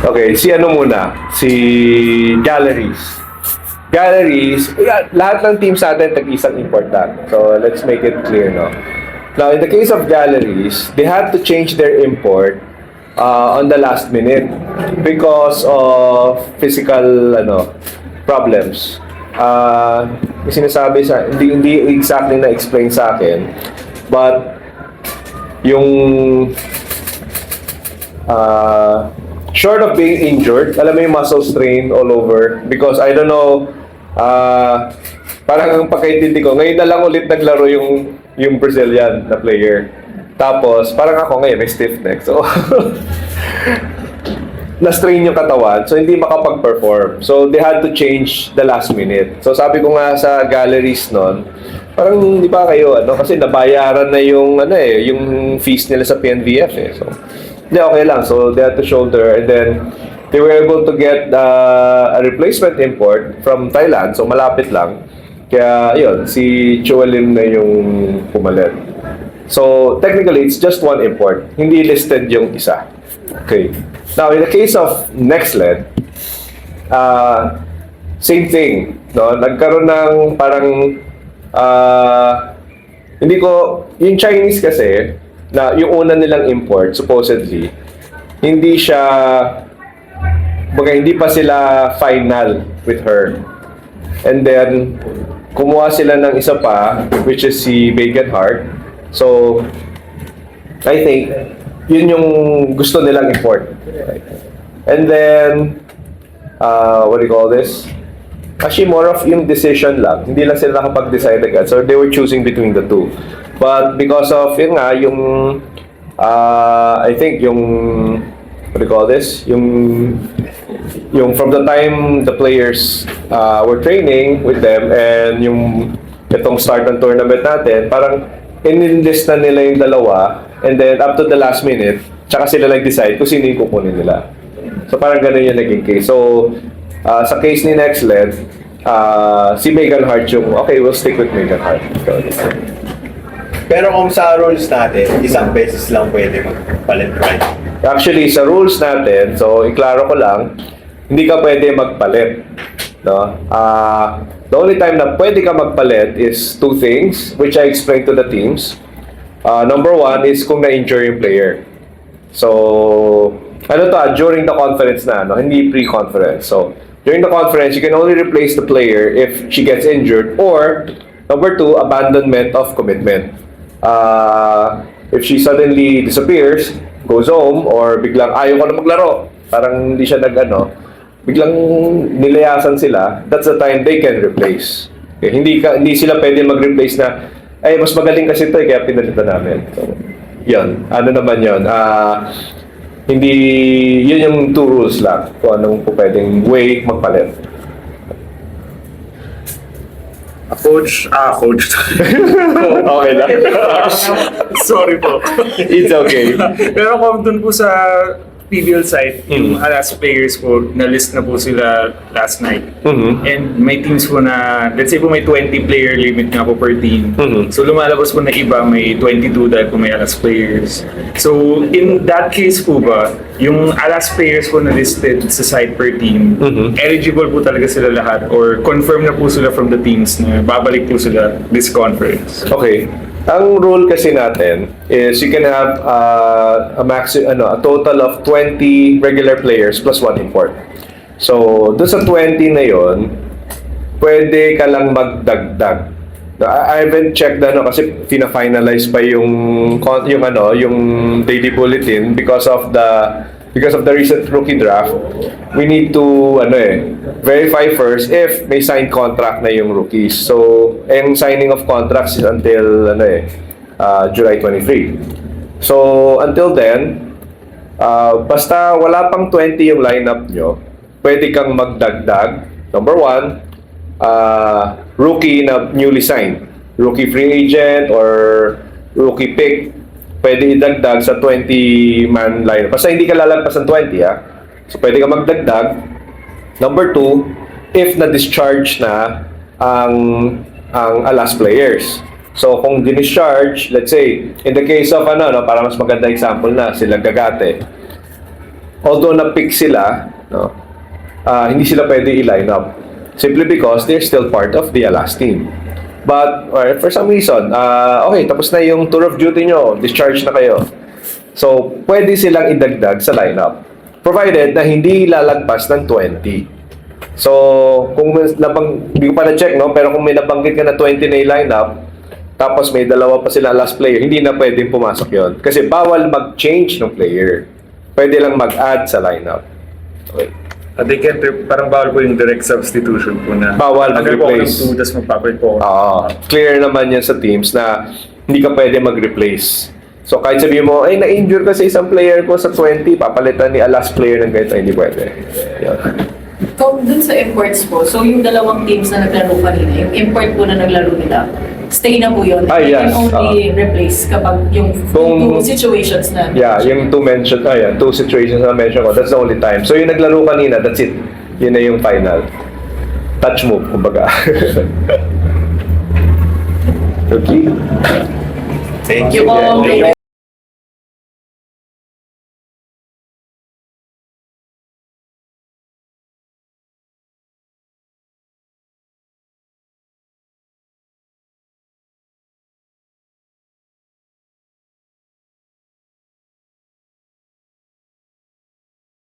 Okay, si ano muna? Si Galleries. Galleries, lahat ng teams natin tag-isang import lang. So, let's make it clear, no? Now, in the case of Galleries, they had to change their import on the last minute because of physical problems. May sinasabi sa hindi exactly na explain sa akin, but yung short of being injured, alam mo yung muscle strain all over, because I don't know, parang ang pagkaintindi ko ngayon na lang ulit naglaro yung Brazilian na player. Tapos, parang ako ngayon, may stiff neck. So, na-strain yung katawan. So, hindi makapag-perform. So, they had to change the last minute. So, sabi ko nga sa Galleries nun, parang, di ba kayo, kasi nabayaran na yung fees nila sa PNVF eh. So, hindi, okay lang. So, they had to shoulder. And then, they were able to get a replacement import from Thailand. So, malapit lang. Kaya, yun, si Chualim na yung pumalit. So, technically, it's just one import. Hindi listed yung isa. Okay. Now, in the case of Nextled, same thing. No? Nagkaroon ng parang, hindi ko, yung Chinese kasi, na yung una nilang import, supposedly, hindi siya, hindi pa sila final with her. And then, kumuha sila ng isa pa, which is si Bacon Heart. So, I think, yun yung gusto nilang import. And then, what do you call this? Actually, more of yung decision lang. Hindi lang sila nakapag-decide agad. So, they were choosing between the two. But because of, yun nga, yung, I think, yung, what do you call this? Yung from the time the players were training with them and yung itong start ng tournament natin, parang in-enlist na nila yung dalawa, and then up to the last minute, tsaka sila nag-decide kung sino yung kukunin nila. So parang ganun yung naging case. So sa case ni Nextled, si Megan Hart yung, okay, we'll stick with Megan Hart. So, Pero kung sa rules natin, isang beses lang pwede magpalit, right? actually, sa rules natin, so iklaro ko lang, hindi ka pwede magpalit. No? The only time na pwede ka magpalit is two things, which I explained to the teams. Number one is kung na-injure yung player. So, during the conference na, hindi pre-conference. So, during the conference, you can only replace the player if she gets injured, or number two, abandonment of commitment. If she suddenly disappears, goes home, or biglang ayaw ko na maglaro, parang hindi siya biglang nilayasan sila, that's the time they can replace. Okay, hindi sila pwede mag-replace na, ay, mas magaling kasi ito, kaya pinalitan namin. So, yun. Naman yun? Hindi, yun yung two rules lang, kung anong po pwedeng way magpalit. Coach. Okay lang. Sorry po. It's okay. Pero kung dun po sa PBL site, yung last players po, na-list na po sila last night. And may teams po na, let's say po may 20 player limit nga po per team. So lumalabas po na iba, may 22 dahil po may alas players. So in that case po ba, yung alas players po na listed sa site per team, eligible po talaga sila lahat or confirm na po sila from the teams na babalik po sila this conference? Okay. Ang rule kasi natin is you can have a total of 20 regular players plus 1 import. So, doon sa 20 na yon, pwede ka lang magdagdag. I haven't checked kasi fina-finalize pa yung daily bulletin because of the recent rookie draft. We need to verify first if may signed contract na yung rookies. So, yung signing of contracts is until July 23. So, until then, basta wala pang 20 yung lineup nyo, pwede kang magdagdag. Number one, rookie na newly signed. Rookie free agent or rookie pick, pwede idagdag sa 20-man lineup. Basta hindi ka lalagpas ng 20, So, pwede ka magdagdag. Number two, if na-discharge na ang alas players. So, kung discharge, let's say, in the case of para mas maganda example na, sila Gagate. although na-pick sila, no, hindi sila pwede i-line up. Simply because they're still part of the last team. But for some reason, okay, tapos na yung tour of duty nyo, discharge na kayo. So, pwede silang idagdag sa lineup. Provided na hindi lalagpas ng 20. So, kung hindi ko pa na-check, no? Pero kung may nabanggit ka na 20 na yung lineup, tapos may dalawa pa sila last player, hindi na pwedeng pumasok yon. Kasi bawal mag-change ng player. Pwede lang mag-add sa lineup. Okay. At they can't, parang bawal po yung direct substitution po na. Bawal Under po ako ng mag-replace. 2, tapos magpapalit po ako. Clear naman yan sa teams na hindi ka pwede mag-replace. So kahit sabihin mo, ay na-injure ka sa isang player ko sa 20, papalitan ni a last player ng ganito, hindi pwede. Yan. Kung dun sa imports po, so yung dalawang teams na naglaro kanina, yung import po na naglaro nila, stay na po yun. Ay, You yes. can only replace kapag yung Kung- two situations na. Yeah, yung two situations na mention ko, that's the only time. So yung naglaro kanina, that's it. Yun na yung final. Touch move, kumbaga. Okay. Thank You you. all.